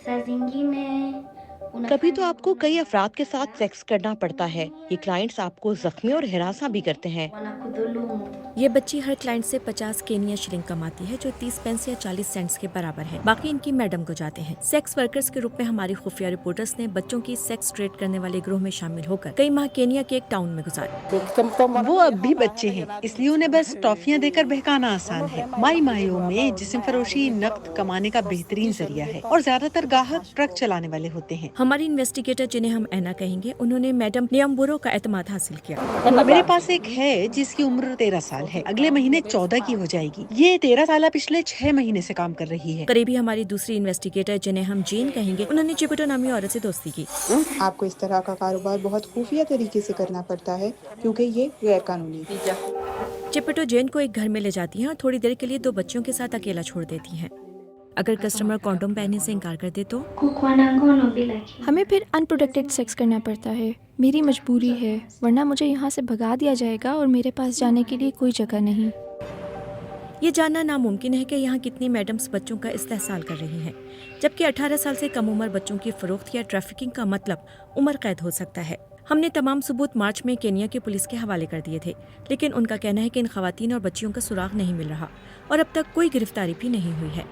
Saa zingine کبھی تو آپ کو کئی افراد کے ساتھ سیکس کرنا پڑتا ہے. یہ کلائنٹس آپ کو زخمی اور ہراساں بھی کرتے ہیں. wanakudhulumu. یہ بچی ہر کلائنٹ سے 50 کینیا شلنگ کماتی ہے جو 30 پینس یا 40 سینٹس کے برابر ہے. باقی ان کی میڈم کو جاتے ہیں. سیکس ورکرز کے روپ میں ہماری خفیہ رپورٹرز نے بچوں کی سیکس ٹریڈ کرنے والے گروہ میں شامل ہو کر کئی ماہ کینیا کے ایک ٹاؤن میں گزارے. وہ اب بھی بچے ہیں، اس لیے انہیں بس ٹافیاں دے کر بہکانا آسان ہے. مائی ماہیوں میں جسم فروشی نقد کمانے کا بہترین ذریعہ ہے اور زیادہ تر گاہک ٹرک چلانے والے ہوتے ہیں. ہماری انویسٹیگیٹر جنہیں ہم اینا کہیں گے، انہوں نے میڈم نیامبورو کا اعتماد حاصل کیا. میرے پاس ایک ہے جس کی عمر 13 سال ہے، اگلے مہینے 14 کی ہو جائے گی. یہ 13 سالہ پچھلے 6 مہینے سے کام کر رہی ہے. قریبی ہماری دوسری انویسٹیگیٹر جنہیں ہم جین کہیں گے، انہوں نے چپٹو نامی عورت سے دوستی کی. آپ کو اس طرح کا کاروبار بہت خفیہ طریقے سے کرنا پڑتا ہے کیونکہ یہ غیر قانونی ہے. چپٹو جین کو ایک گھر میں لے جاتی ہیں اور تھوڑی دیر کے لیے 2 بچوں کے ساتھ اکیلا چھوڑ دیتی ہیں. اگر کسٹمر کانڈوم پہننے سے انکار کر دے تو Kukuwa na ngono bila kinga. ہمیں پھر ان پروٹیکٹڈ سیکس کرنا پڑتا ہے. میری مجبوری ہے، ورنہ مجھے یہاں سے بھگا دیا جائے گا اور میرے پاس جانے کے لیے کوئی جگہ نہیں. یہ جاننا ناممکن ہے کہ یہاں کتنی میڈمز بچوں کا استحصال کر رہی ہیں، جبکہ 18 سال سے کم عمر بچوں کی فروخت یا ٹریفکنگ کا مطلب عمر قید ہو سکتا ہے. ہم نے تمام ثبوت مارچ میں کینیا کی پولیس کے حوالے کر دیے تھے، لیکن ان کا کہنا ہے کہ ان خواتین اور بچیوں کا سراغ نہیں مل رہا اور اب تک کوئی گرفتاری بھی نہیں ہوئی ہے.